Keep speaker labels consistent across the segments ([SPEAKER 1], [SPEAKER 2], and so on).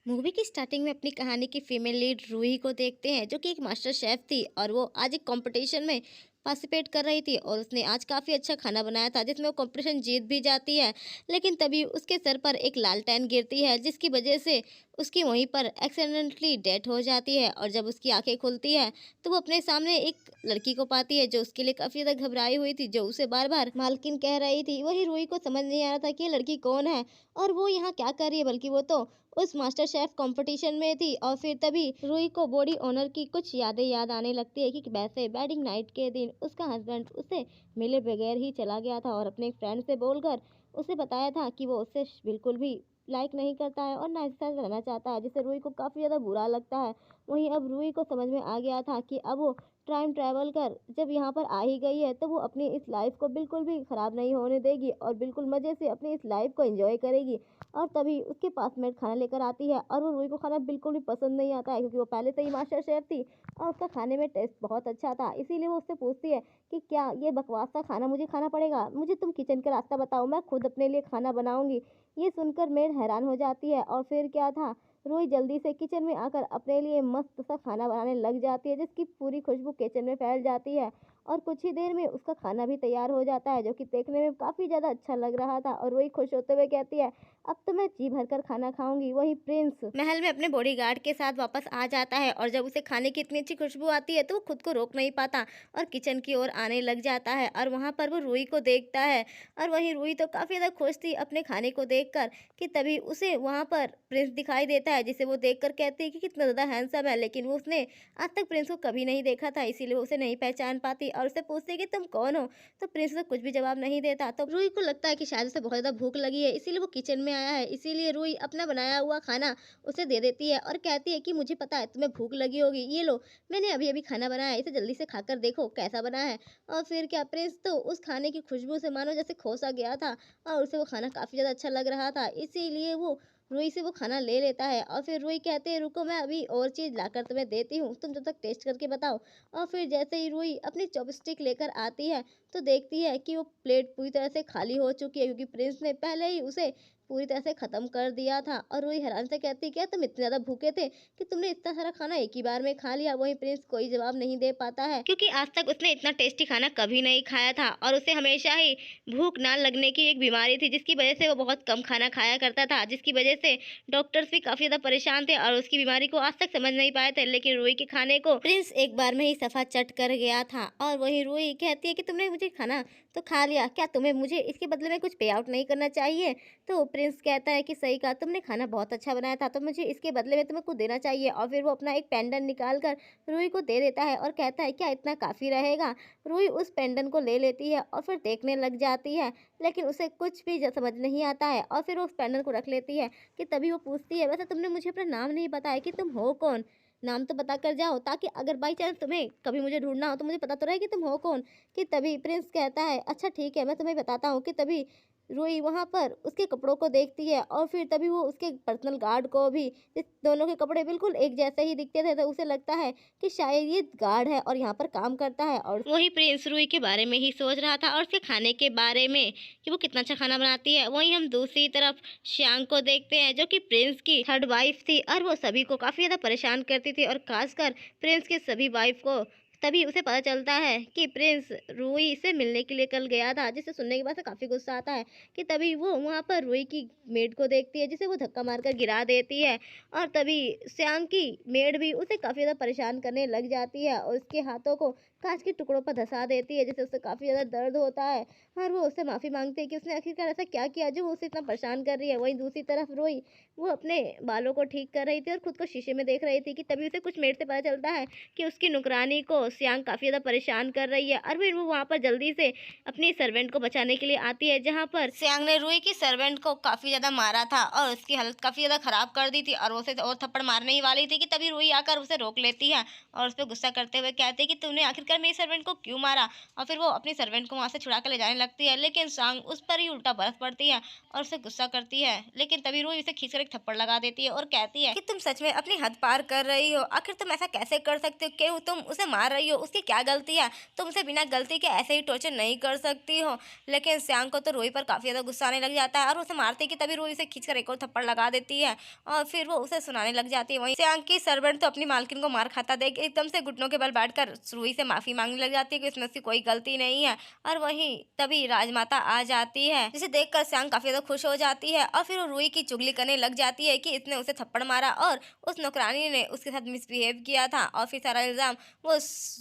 [SPEAKER 1] Movie की starting में अपनी कहानी की फीमेल लीड रूही को देखते हैं, जो कि एक मास्टर शेफ थी और वो आज एक कंपटीशन में पार्टिसिपेट कर रही थी और उसने आज काफ़ी अच्छा खाना बनाया था, जिसमें वो कंपटीशन जीत भी जाती है। लेकिन तभी उसके सर पर एक लालटेन गिरती है, जिसकी वजह से उसकी वहीं पर एक्सीडेंटली डेथ हो जाती है। और जब उसकी आंखें खुलती है तो वो अपने सामने एक लड़की को पाती है, जो उसके लिए काफ़ी ज़्यादा घबराई हुई थी, जो उसे बार बार मालकिन कह रही थी। वही रूही को समझ नहीं आ रहा था कि ये लड़की कौन है और वो यहाँ क्या कर रही है, बल्कि वो तो उस मास्टर शेफ कंपटीशन में थी। और फिर तभी रूही को बॉडी ओनर की कुछ यादें याद आने लगती है कि वैसे वेडिंग नाइट के दिन उसका हस्बैंड उसे मिले बगैर ही चला गया था और अपने फ्रेंड से बोलकर उसे बताया था कि वो उससे बिल्कुल भी लाइक नहीं करता है और ना इसके साथ रहना चाहता है, जिससे रूही को काफ़ी ज़्यादा बुरा लगता है। वहीं अब रूही को समझ में आ गया था कि अब वो टाइम ट्रैवल कर जब यहाँ पर आ ही गई है, तो वो अपनी इस लाइफ को बिल्कुल भी ख़राब नहीं होने देगी और बिल्कुल मज़े से अपनी इस लाइफ को एंजॉय करेगी। और तभी उसके पास में खाना लेकर आती है और वो रूही को खाना बिल्कुल भी पसंद नहीं आता है, क्योंकि वो पहले से ही मास्टर शेफ थी और उसका खाने में टेस्ट बहुत अच्छा था। इसीलिए वो उससे पूछती है कि क्या ये बकवास का खाना मुझे खाना पड़ेगा, मुझे तुम किचन का रास्ता बताओ, मैं खुद अपने लिए खाना बनाऊंगी। ये सुनकर मेड हैरान हो जाती है और फिर क्या था, रूही जल्दी से किचन में आकर अपने लिए मस्त सा खाना बनाने लग जाती है, जिसकी पूरी खुशबू किचन में फैल जाती है। और कुछ ही देर में उसका खाना भी तैयार हो जाता है, जो कि देखने में काफ़ी ज़्यादा अच्छा लग रहा था। और रूही खुश होते हुए कहती है, अब तो मैं जी भरकर खाना खाऊंगी। वही प्रिंस महल में अपने बॉडीगार्ड के साथ वापस आ जाता है और जब उसे खाने की इतनी अच्छी खुशबू आती है तो वो खुद को रोक नहीं पाता और किचन की ओर आने लग जाता है। और वहाँ पर वो रूही को देखता है और वहीं रूही तो काफ़ी ज़्यादा खुश थी अपने खाने को देखकर कि तभी उसे वहाँ पर प्रिंस दिखाई देता है, जिसे वो देखकर कहती है कि कितना ज़्यादा हैंडसम है। लेकिन वो उसने आज तक प्रिंस को कभी नहीं देखा था, इसीलिए वो उसे नहीं पहचान पाती और उससे पूछती है कि तुम कौन हो। तो प्रिंस तो कुछ भी जवाब नहीं देता। तो रूही को लगता है कि शायद उसे बहुत ज़्यादा भूख लगी है, इसीलिए वो किचन में आया है। इसीलिए रूही अपना बनाया हुआ खाना उसे दे देती है और कहती है कि मुझे पता है तुम्हें भूख लगी होगी, ये लो, मैंने अभी अभी खाना बनाया है, इसे जल्दी से खाकर देखो कैसा बना है। और फिर क्या, प्रिंस तो उस खाने की खुशबू से मानो जैसे खो सा गया था और उसे वो खाना काफ़ी ज़्यादा अच्छा लग रहा था। इसीलिए वो रूही से वो खाना ले लेता है और फिर रूही कहते हैं, रुको मैं अभी और चीज़ लाकर तुम्हें देती हूँ, तुम जब तक टेस्ट करके बताओ। और फिर जैसे ही रूही अपनी चॉपस्टिक लेकर आती है तो देखती है कि वो प्लेट पूरी तरह से खाली हो चुकी है, क्योंकि प्रिंस ने पहले ही उसे पूरी तरह से ख़त्म कर दिया था। और रूही हैरान से कहती है, क्या तुम इतने ज़्यादा भूखे थे कि तुमने इतना सारा खाना एक ही बार में खा लिया। वहीं प्रिंस कोई जवाब नहीं दे पाता है, क्योंकि आज तक उसने इतना टेस्टी खाना कभी नहीं खाया था और उसे हमेशा ही भूख ना लगने की एक बीमारी थी, जिसकी वजह से वो बहुत कम खाना खाया करता था, जिसकी वजह से डॉक्टर्स भी काफ़ी ज़्यादा परेशान थे और उसकी बीमारी को आज तक समझ नहीं पाए थे। लेकिन रूही के खाने को प्रिंस एक बार में ही सफा चट कर गया था। और वही रूही कहती है कि तुमने मुझे खाना तो खा लिया, क्या तुम्हें मुझे इसके बदले में कुछ पे आउट नहीं करना चाहिए। तो प्रिंस कहता है कि सही कहा, तुमने खाना बहुत अच्छा बनाया था, तो मुझे इसके बदले में तुम्हें कुछ देना चाहिए। और फिर वो अपना एक पेंडेंट निकाल कर रूही को दे देता है और कहता है, क्या इतना काफ़ी रहेगा। रूही उस पेंडेंट को ले लेती है और फिर देखने लग जाती है, लेकिन उसे कुछ भी समझ नहीं आता है और फिर वो उस पेंडेंट को रख लेती है। कि तभी वो पूछती है, वैसे तुमने मुझे अपना नाम नहीं बताया कि तुम हो कौन? नाम तो बता कर जाओ, ताकि अगर बाई चांस तुम्हें कभी मुझे ढूँढना हो तो मुझे पता तो रहे कि तुम हो कौन। कि तभी प्रिंस कहता है, अच्छा ठीक है, मैं तुम्हें बताता हूँ। कि तभी रूही वहाँ पर उसके कपड़ों को देखती है और फिर तभी वो उसके पर्सनल गार्ड को भी, जिस दोनों के कपड़े बिल्कुल एक जैसे ही दिखते थे, तो उसे लगता है कि शायद ये गार्ड है और यहाँ पर काम करता है। और वही प्रिंस रूही के बारे में ही सोच रहा था और उसके खाने के बारे में कि वो कितना अच्छा खाना बनाती है। वहीं हम दूसरी तरफ श्यांग को देखते हैं, जो कि प्रिंस की थर्ड वाइफ थी और वो सभी को काफ़ी ज़्यादा परेशान करती थी और खासकर प्रिंस के सभी वाइफ को। तभी उसे पता चलता है कि प्रिंस रूही से मिलने के लिए कल गया था, जिसे सुनने के बाद से काफ़ी गुस्सा आता है। कि तभी वो वहाँ पर रूही की मेड को देखती है, जिसे वो धक्का मारकर गिरा देती है। और तभी श्यांग की मेड भी उसे काफ़ी ज़्यादा परेशान करने लग जाती है और उसके हाथों को कांच के टुकड़ों पर धंसा देती है, जिससे उसे काफ़ी ज़्यादा दर्द होता है। और वो उससे माफ़ी मांगती है कि उसने आखिरकार ऐसा क्या किया जो वो उसे इतना परेशान कर रही है। वहीं दूसरी तरफ रूही वो अपने बालों को ठीक कर रही थी और खुद को शीशे में देख रही थी। कि तभी उसे कुछ मेड से पता चलता है कि उसकी नुकरानी को श्यांग काफ़ी ज़्यादा परेशान कर रही है। और फिर वो वहाँ पर जल्दी से अपनी सर्वेंट को बचाने के लिए आती है, जहाँ पर श्यांग ने रूही की सर्वेंट को काफ़ी ज़्यादा मारा था और उसकी हालत काफ़ी ज़्यादा ख़राब कर दी थी और उसे और थप्पड़ मारने ही वाली थी। कि तभी रूही आकर उसे रोक लेती है और उस पर गुस्सा करते हुए कहती है कि तुमने आखिर कर मेरी सर्वेंट को क्यों मारा। और फिर वो अपनी सर्वेंट को वहाँ से छुड़ा कर ले जाने लगती है, लेकिन सांग उस पर ही उल्टा बरस पड़ती है और उसे गुस्सा करती है। लेकिन तभी रूही उसे खींचकर एक थप्पड़ लगा देती है और कहती है कि तुम सच में अपनी हद पार कर रही हो, आखिर तुम ऐसा कैसे कर सकते हो, क्यों तुम उसे मार रही हो, उसकी क्या गलती है, तुम उसे बिना गलती के ऐसे ही टॉर्चर नहीं कर सकती हो। लेकिन श्यांग को तो रूही पर काफी ज्यादा गुस्सा आने लग जाता है और उसे मारते कि तभी रूही उसे खींचकर एक और थप्पड़ लगा देती है और फिर वो उसे सुनाने लग जाती है। वहीं श्यांग की सर्वेंट तो अपनी मालकिन को मार खाता देख एकदम से घुटनों के बल बैठकर रूही से माफी मांगने लग जाती है कि इसमें उसकी कोई गलती नहीं है। और वहीं तभी राजमाता आ जाती है, जिसे देखकर श्यांग काफी ज्यादा खुश हो जाती है और फिर वो रूही की चुगली करने लग जाती है कि इसने उसे थप्पड़ मारा और उस नौकरानी ने उसके साथ मिसबिहेव किया था। और फिर सारा इल्जाम वो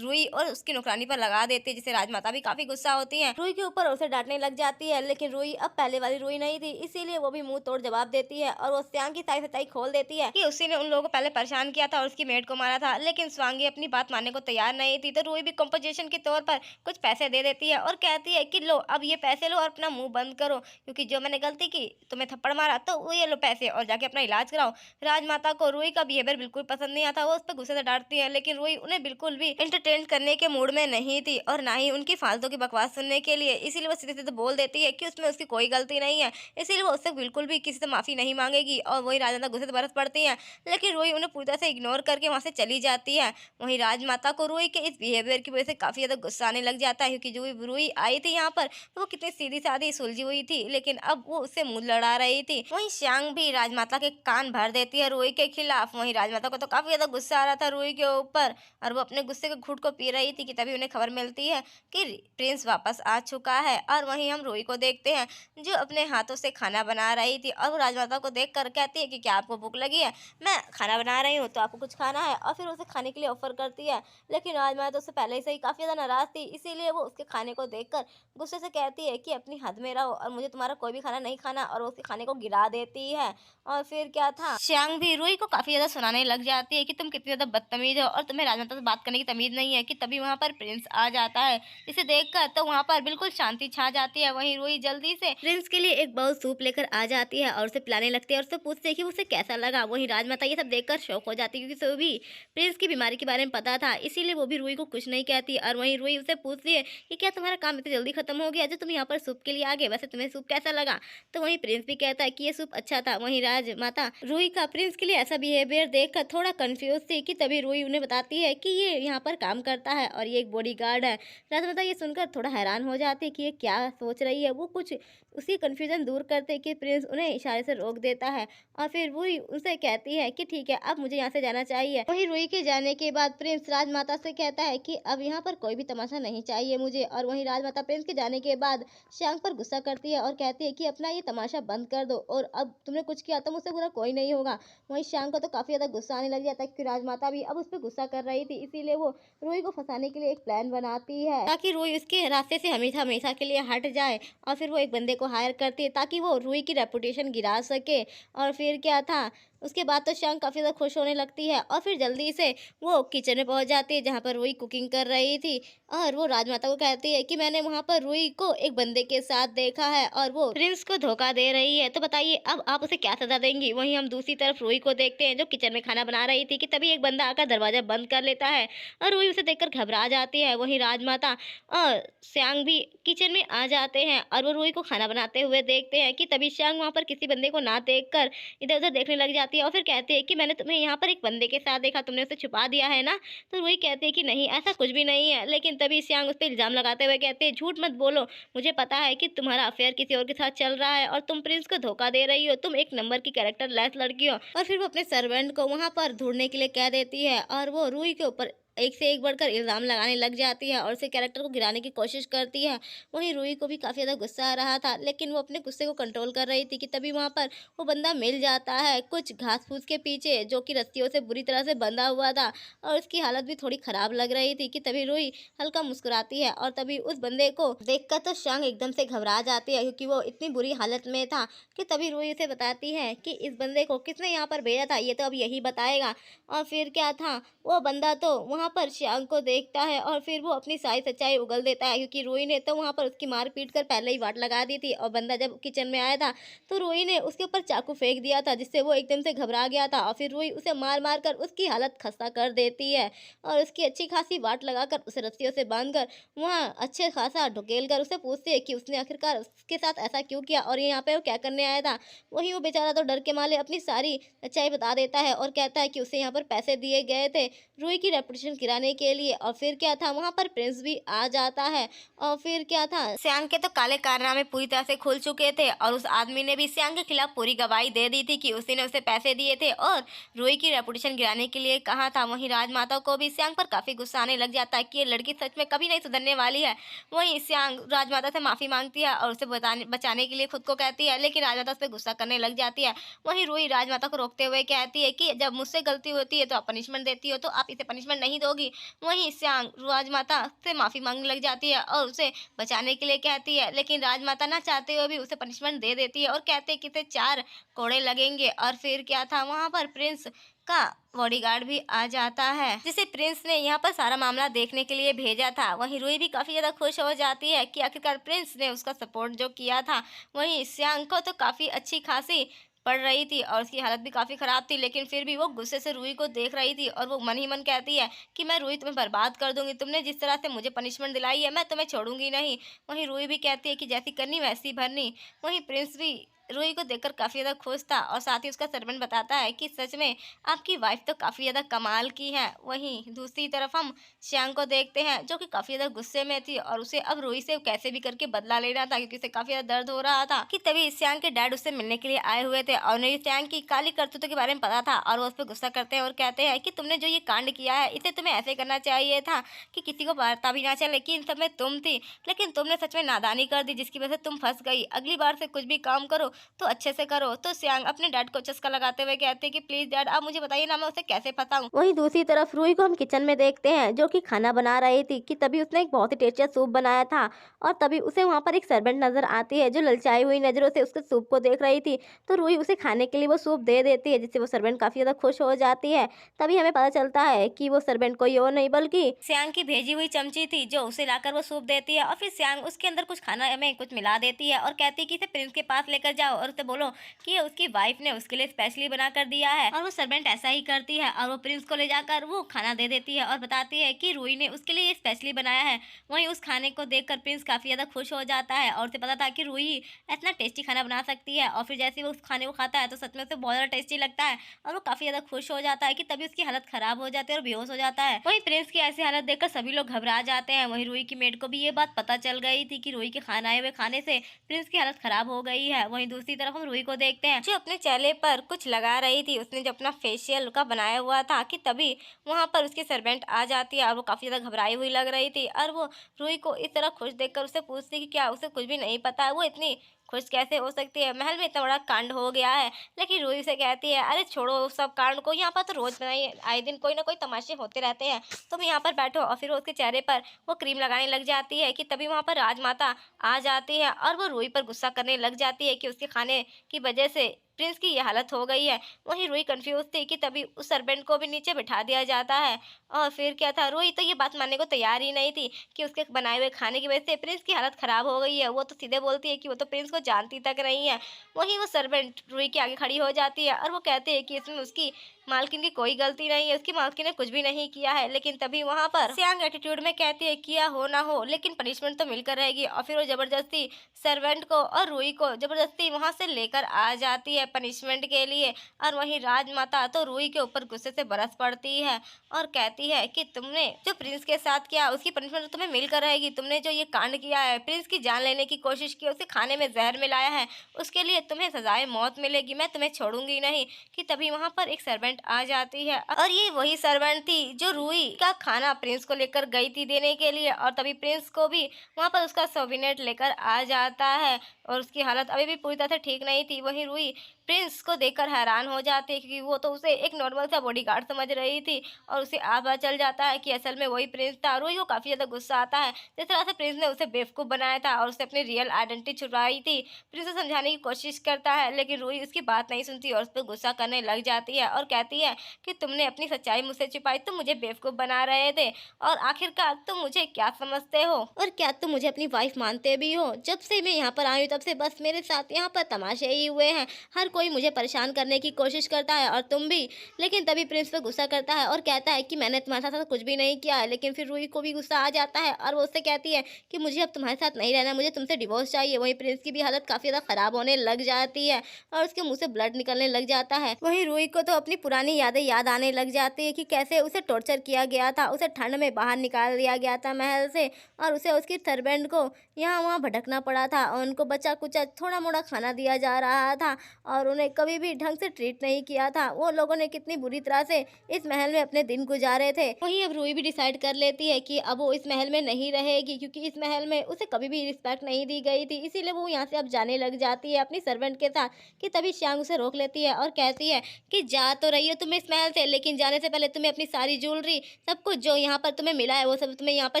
[SPEAKER 1] रूही और उसकी नौकरानी पर लगा देते हैं, जिसे राजमाता भी काफी गुस्सा होती है रूही के ऊपर, उसे डांटने लग जाती है। लेकिन रूही अब पहले वाली रूही नहीं थी, इसीलिए वो भी मुंह तोड़ जवाब देती है और वो श्यांग की सारी सच्चाई खोल देती है कि उसी ने उन लोगों को पहले परेशान किया था और उसकी मेड को मारा था। लेकिन स्वांगी अपनी बात मानने को तैयार नहीं थी, तो रूही भी कंपनसेशन के तौर पर कुछ पैसे दे देती है और कहती है कि लो अब ये पैसे लो और अपना मुंह बंद करो, क्योंकि जो मैंने गलती की तुम्हें थप्पड़ मारा तो वो ये लो पैसे और जाके अपना इलाज कराओ। राजमाता को रूही का बिहेवियर बिल्कुल पसंद नहीं आता, वो उस पर गुस्से से डांटती है, लेकिन रूही उन्हें बिल्कुल भी एंटरटेन करने के मूड में नहीं थी और ना ही उनकी फालतू की बकवास सुनने के लिए। इसीलिए वो सीधे सीधे बोल देती है कि उसमें उसकी कोई गलती नहीं है, इसीलिए वो उससे बिल्कुल भी किसी से माफी नहीं मांगेगी। और वही राजमाता गुस्से से बरस पड़ती है, लेकिन रूही उन्हें पूरी तरह से इग्नोर करके वहां से चली जाती है। वहीं राजमाता को रूही के इस बिहेवियर की वजह से काफी ज्यादा गुस्सा आने लग जाता है, क्योंकि जो रूही आई थी यहाँ पर तो वो कितनी सीधी सादी सुलझी हुई थी, लेकिन अब वो उससे मुंह लड़ा रही थी। वहीं श्यांग भी राजमाता के कान भर देती है रूही के खिलाफ। वहीं राजमाता को तो काफी ज्यादा गुस्सा आ रहा था रूही के ऊपर और वो अपने गुस्से के घूंट को पी रही थी कि तभी उन्हें खबर मिलती है कि प्रिंस वापस आ चुका है। और वहीं हम रूही को देखते हैं जो अपने हाथों से खाना बना रही थी और वो राजमाता को देख कर कहती है कि क्या आपको भूख लगी है, मैं खाना बना रही हूँ तो आपको कुछ खाना है। और फिर उसे खाने के लिए ऑफर करती है, लेकिन राजमाता उससे पहले से ही काफी ज्यादा नाराज थी, इसीलिए वो उसके खाने को देखकर गुस्से से कहती है कि अपनी हद में रहो और मुझे तुम्हारा कोई भी खाना नहीं खाना, और वो उसके खाने को गिरा देती है। और फिर क्या था, श्यांग भी रूही को काफी ज्यादा सुनाने लग जाती है कि तुम कितनी ज्यादा बदतमीज हो और तुम्हें राजमाता से बात करने की तमीज नहीं है, कि तभी वहां पर प्रिंस आ जाता है। इसे देखकर तो वहां पर बिल्कुल शांति छा जाती है। वहीं रूही जल्दी से प्रिंस के लिए एक बाउल सूप लेकर आ जाती है और उसे पिलाने लगती है और उससे पूछती है कि उसे कैसा लगा। वहीं राजमाता ये सब देखकर शौक हो जाती है, क्योंकि उसे भी प्रिंस की बीमारी के बारे में पता था, इसीलिए वो भी रूही को कुछ नहीं कहती। और वहीं रूही उसे पूछती है कि क्या तुम्हारा काम इतनी जल्दी खत्म हो गया जो तुम यहाँ पर सूप के लिए आ गए, वैसे तुम्हें सूप कैसा लगा। तो वहीं प्रिंस भी कहता है कि ये सूप अच्छा था। वहीं राजमाता रूही का प्रिंस के लिए ऐसा बिहेवियर देखकर थोड़ा कंफ्यूज थी, कि तभी रूही उन्हें बताती है कि ये यहाँ पर काम करता है और ये एक बॉडीगार्ड है। राजमाता ये सुनकर थोड़ा हैरान हो जाती है कि ये क्या सोच रही है। वो कुछ उसी कंफ्यूजन दूर करते कि प्रिंस उन्हें इशारे से रोक देता है और फिर रूही उनसे कहती है कि ठीक है अब मुझे यहाँ से जाना चाहिए। वहीं रूही के जाने के बाद प्रिंस राजमाता से कहता है कि अब यहाँ पर कोई भी तमाशा नहीं चाहिए मुझे। और वहीं राजमाता प्रिंस के जाने के बाद श्यांग पर गुस्सा करती है और कहती है कि अपना ये तमाशा बंद कर दो और अब तुमने कुछ किया तो मुझसे बुरा कोई नहीं होगा। वहीं श्यांग को तो काफी ज्यादा गुस्सा आने लग जाता है, क्योंकि राजमाता भी अब उस पर गुस्सा कर रही थी, इसीलिए वो रूही को फंसाने के लिए एक प्लान बनाती है ताकि रूही उसके रास्ते से हमेशा हमेशा के लिए हट जाए। और फिर वो एक बंदे को हायर करती है ताकि वो रूही की रेपुटेशन गिरा सके। और फिर क्या था, उसके बाद तो श्यांग काफ़ी ज़्यादा खुश होने लगती है और फिर जल्दी से वो किचन में पहुंच जाती है जहाँ पर रूही कुकिंग कर रही थी। और वो राजमाता को कहती है कि मैंने वहाँ पर रूही को एक बंदे के साथ देखा है और वो प्रिंस को धोखा दे रही है, तो बताइए अब आप उसे क्या सजा देंगी। वहीं हम दूसरी तरफ रूही को देखते हैं जो किचन में खाना बना रही थी, कि तभी एक बंदा आकर दरवाजा बंद कर लेता है और रूही उसे देखकर घबरा जाती है। वहीं राजमाता और श्यांग भी किचन में आ जाते हैं और वो रूही को खाना बनाते हुए देखते हैं, कि तभी श्यांग वहाँ पर किसी बंदे को ना देखकर इधर उधर देखने लग जाती है और फिर कहती है कि मैंने तुम्हें यहाँ पर एक बंदे के साथ देखा, तुमने उसे छुपा दिया है ना। तो रूही कहती है कि नहीं ऐसा कुछ भी नहीं है, लेकिन तभी श्यांग उस पर इल्जाम लगाते हुए कहते हैं झूठ मत बोलो, मुझे पता है कि तुम्हारा अफेयर किसी और के साथ चल रहा है और तुम प्रिंस को धोखा दे रही हो, तुम एक नंबर की कैरेक्टर लेस लड़की हो। और फिर वो अपने सर्वेंट को वहाँ पर ढूंढने के लिए कह देती है और वो रूही के ऊपर एक से एक बढ़कर इल्ज़ाम लगाने लग जाती है और उसके कैरेक्टर को गिराने की कोशिश करती है। वहीं रूही को भी काफ़ी ज़्यादा गुस्सा आ रहा था, लेकिन वो अपने गुस्से को कंट्रोल कर रही थी, कि तभी वहाँ पर वो बंदा मिल जाता है कुछ घास फूस के पीछे, जो कि रस्सियों से बुरी तरह से बंधा हुआ था और उसकी हालत भी थोड़ी ख़राब लग रही थी। कि तभी रूही हल्का मुस्कुराती है और तभी उस बंदे को देखकर तो श्यांग एकदम से घबरा जाती है, क्योंकि वो इतनी बुरी हालत में था। कि तभी रूही उसे बताती है कि इस बंदे को किसने यहाँ पर भेजा था ये तो अब यही बताएगा। और फिर क्या था, वो बंदा तो वहाँ वहाँ पर श्यांग को देखता है और फिर वो अपनी सारी सच्चाई उगल देता है, क्योंकि रूही ने तो वहाँ पर उसकी मार पीट कर पहले ही वाट लगा दी थी। और बंदा जब किचन में आया था तो रूही ने उसके ऊपर चाकू फेंक दिया था, जिससे वो एकदम से घबरा गया था। और फिर रूही उसे मार मार कर उसकी हालत खस्ता कर देती है और उसकी अच्छी खासी वाट लगाकर उसे रस्सियों से बांधकर वहाँ अच्छे खासा ढकेल कर उससे पूछती है कि उसने आखिरकार उसके साथ ऐसा क्यों किया और ये यहाँ पे वो क्या करने आया था। वहीं वो बेचारा तो डर के मारे अपनी सारी सच्चाई बता देता है और कहता है कि उसे यहाँ पर पैसे दिए गए थे रूही की रेपुटेशन गिराने के लिए। और फिर क्या था, वहाँ पर प्रिंस भी आ जाता है। और फिर क्या था, श्यांग के तो काले कारनामे पूरी तरह से खुल चुके थे और उस आदमी ने भी श्यांग के खिलाफ पूरी गवाही दे दी थी कि उसी ने उसे पैसे दिए थे और रूही की रेपुटेशन गिराने के लिए कहा था। वहीं राजमाता को भी श्यांग पर काफी गुस्सा आने लग जाता है कि ये लड़की सच में कभी नहीं सुधरने वाली है। वहीं श्यांग राजमाता से माफी मांगती है और उसे बचाने के लिए खुद को कहती है, लेकिन राजमाता उस पर गुस्सा करने लग जाती है। वहीं रूही राजमाता को रोकते हुए कहती है कि जब मुझसे गलती होती है तो आप पनिशमेंट देती हो, तो आप इसे पनिशमेंट नहीं दोगी। वहीं श्यांग राजमाता से माफी मांगने लग जाती है और उसे बचाने के लिए कहती है, लेकिन राजमाता ना चाहते हुए भी उसे पनिशमेंट दे देती है और कहते हैं कि इसे 4 कोड़े लगेंगे। और फिर क्या था, वहां पर प्रिंस का बॉडीगार्ड भी आ जाता है, जिसे प्रिंस ने यहाँ पर सारा मामला देखने के लिए भेजा था। वहीं रूही भी काफी ज्यादा खुश हो जाती है कि आखिरकार प्रिंस ने उसका सपोर्ट जो किया था। वहीं श्यांग को तो काफी अच्छी खासी पड़ रही थी और उसकी हालत भी काफी खराब थी, लेकिन फिर भी वो गुस्से से रूही को देख रही थी और वो मन ही मन कहती है कि मैं रूही तुम्हें बर्बाद कर दूंगी, तुमने जिस तरह से मुझे पनिशमेंट दिलाई है मैं तुम्हें छोड़ूंगी नहीं। वहीं रूही भी कहती है कि जैसी करनी वैसी भरनी। वहीं प्रिंस भी रूही को देखकर काफी ज्यादा खुश था और साथ ही उसका सर्वेंट बताता है कि सच में आपकी वाइफ तो काफी ज्यादा कमाल की है। वहीं दूसरी तरफ हम श्यांग को देखते हैं जो कि काफी ज्यादा गुस्से में थी और उसे अब रूही से कैसे भी करके बदला लेना था, क्योंकि उसे काफी ज्यादा दर्द हो रहा था कि तभी श्यांग के डैड उससे मिलने के लिए आए हुए थे और उन्हें श्यांग की काली करतूतों के बारे में पता था और वो उस पर गुस्सा करते हैं और कहते हैं कि तुमने जो ये कांड किया है इसे तुम्हें ऐसे करना चाहिए था कि किसी को पता भी ना चले कि इन सब में तुम थी, लेकिन तुमने सच में नादानी कर दी जिसकी वजह से तुम फंस गई। अगली बार से कुछ भी काम करो तो अच्छे से करो। तो श्यांग अपने डैड को चस्का लगाते हुए कहते हैं कि प्लीज डैड आप मुझे बताइए ना मैं उसे कैसे फंसाऊं। वहीं दूसरी तरफ रूही को हम किचन में देखते हैं जो कि खाना बना रही थी कि तभी उसने एक बहुत ही टेस्टी सूप बनाया था और तभी उसे वहां पर एक सर्वेंट नजर आती है जो ललचाई हुई नजरों से उसके सूप को देख रही थी। तो रूही उसे खाने के लिए वो सूप दे देती है, जिससे वो सर्वेंट काफी ज्यादा खुश हो जाती है। तभी हमें पता चलता है कि वो सर्वेंट कोई और नहीं बल्कि श्यांग की भेजी हुई चमची थी जो उसे लाकर वो सूप देती है और फिर श्यांग उसके अंदर कुछ खाना में कुछ मिला देती है और कहती है कि इसे प्रिंस के पास लेकर जाओ और उसे बोलो कि उसकी वाइफ ने उसके लिए स्पेशली बना कर दिया है। और वो सर्वेंट ऐसा ही करती है और वो प्रिंस को ले जाकर वो खाना दे देती है और बताती है कि रूही ने उसके लिए स्पेशली बनाया है। वहीं उस खाने को देखकर प्रिंस काफी ज्यादा खुश हो जाता है और उसे पता था कि रूही इतना टेस्टी खाना बना सकती है और फिर जैसे ही वो उस खाने को खाता है तो सच में उसे बहुत ज्यादा टेस्टी लगता है और वो काफी ज्यादा खुश हो जाता है कि तभी उसकी हालत खराब हो जाती है और बेहोश हो जाता है। वहीं प्रिंस की ऐसी हालत देखकर सभी लोग घबरा जाते हैं। वहीं रूही की मेड को भी ये बात पता चल गई थी कि रूही के खाना आए हुए खाने से प्रिंस की हालत खराब हो गई है। वहीं दूसरी तरफ हम रूही को देखते हैं जो अपने चेहरे पर कुछ लगा रही थी, उसने जो अपना फेशियल का बनाया हुआ था कि तभी वहां पर उसकी सर्वेंट आ जाती है और वो काफी ज्यादा घबराई हुई लग रही थी और वो रूही को इस तरह खुश देखकर उससे पूछती कि क्या उसे कुछ भी नहीं पता है, वो इतनी खुश कैसे हो सकती है, महल में इतना बड़ा कांड हो गया है। लेकिन रूही से कहती है अरे छोड़ो उस सब कांड को, यहाँ पर तो रोज बनाई आए दिन कोई ना कोई तमाशे होते रहते हैं, तुम यहाँ पर बैठो। और फिर वो उसके चेहरे पर वो क्रीम लगाने लग जाती है कि तभी वहां पर राजमाता आ जाती है और वो रूही पर गुस्सा करने लग जाती है कि उसके खाने की वजह से प्रिंस की यह हालत हो गई है। वहीं रूही कंफ्यूज थी कि तभी उस सर्वेंट को भी नीचे बिठा दिया जाता है। और फिर क्या था, रूही तो ये बात मानने को तैयार ही नहीं थी कि उसके बनाए हुए खाने की वजह से प्रिंस की हालत खराब हो गई है। वो तो सीधे बोलती है कि वो तो प्रिंस को जानती तक नहीं है। वहीं वो सर्वेंट रूही के आगे खड़ी हो जाती है और वो कहते हैं कि इसमें उसकी मालकिन की कोई गलती नहीं है, उसकी मालकिन ने कुछ भी नहीं किया है। लेकिन तभी वहां पर श्यांग एटीट्यूड में कहती है किया हो ना हो लेकिन पनिशमेंट तो मिलकर रहेगी। और फिर वो जबरदस्ती सर्वेंट को और रूही को जबरदस्ती वहां से लेकर आ जाती है पनिशमेंट के लिए। और वहीं राजमाता तो रूही के ऊपर गुस्से से बरस पड़ती है और कहती है कि तुमने जो प्रिंस के साथ किया उसकी पनिशमेंट तो तुम्हें मिलकर रहेगी, तुमने जो ये कांड किया है, प्रिंस की जान लेने की कोशिश की, उसे खाने में जहर मिलाया है, उसके लिए तुम्हें सजाए मौत मिलेगी, मैं तुम्हें छोड़ूंगी नहीं। कि तभी वहां पर एक सर्वेंट आ जाती है और ये वही सर्वेंट थी जो रूही का खाना प्रिंस को लेकर गई थी देने के लिए। और तभी प्रिंस को भी वहां पर उसका सोविनेट लेकर आ जाता है और उसकी हालत अभी भी पूरी तरह से ठीक नहीं थी। वहीं रूही प्रिंस को देखकर हैरान हो जाते हैं, क्योंकि वो तो उसे एक नॉर्मल सा बॉडीगार्ड समझ रही थी और उसे पता चल जाता है कि असल में वही प्रिंस था। रूही को काफ़ी ज़्यादा गुस्सा आता है, जिस तरह से प्रिंस ने उसे बेवकूफ़ बनाया था और उसे अपनी रियल आइडेंटिटी छुपाई थी। प्रिंस उसे समझाने की कोशिश करता है, लेकिन रूही उसकी बात नहीं सुनती और उस पर गुस्सा करने लग जाती है और कहती है कि तुमने अपनी सच्चाई मुझसे छुपाई, तुम मुझे बेवकूफ़ बना रहे थे और आखिरकार तुम मुझे क्या समझते हो और क्या तुम मुझे अपनी वाइफ मानते भी हो? जब से मैं यहाँ पर आई हूँ तब से बस मेरे साथ यहाँ पर तमाशे ही हुए हैं। हर कोई मुझे परेशान करने की कोशिश करता है और तुम भी। लेकिन तभी प्रिंस पे गुस्सा करता है और कहता है कि मैंने तुम्हारे साथ कुछ भी नहीं किया है। लेकिन फिर रूही को भी गुस्सा आ जाता है और वो उससे कहती है कि मुझे अब तुम्हारे साथ नहीं रहना, मुझे तुमसे डिवोर्स चाहिए। वहीं प्रिंस की भी हालत काफ़ी ज़्यादा ख़राब होने लग जाती है और उसके मुँह से ब्लड निकलने लग जाता है। वहीं रूही को तो अपनी पुरानी यादें याद आने लग जाती है कि कैसे उसे टॉर्चर किया गया था, उसे ठंड में बाहर निकाल दिया गया था महल से और उसे उसकी सर्वेंट को यहाँ वहाँ भटकना पड़ा था और उनको बचा-कुचा थोड़ा-मोड़ा खाना दिया जा रहा था और उन्हें कभी भी ढंग से ट्रीट नहीं किया था। वो लोगों ने कितनी बुरी तरह से इस महल में अपने दिन गुजारे थे। वहीं अब रूही भी डिसाइड कर लेती है कि अब वो इस महल में नहीं रहेगी, क्योंकि इस महल में उसे कभी भी रिस्पेक्ट नहीं दी गई थी। इसीलिए वो यहाँ से अब जाने लग जाती है अपनी सर्वेंट के साथ, कि तभी श्याम उसे रोक लेती है और कहती है कि जा तो रही हो तुम इस महल से, लेकिन जाने से पहले तुम्हें अपनी सारी ज्वेलरी, सब कुछ जो यहाँ पर तुम्हें मिला है वो सब तुम्हें यहाँ पर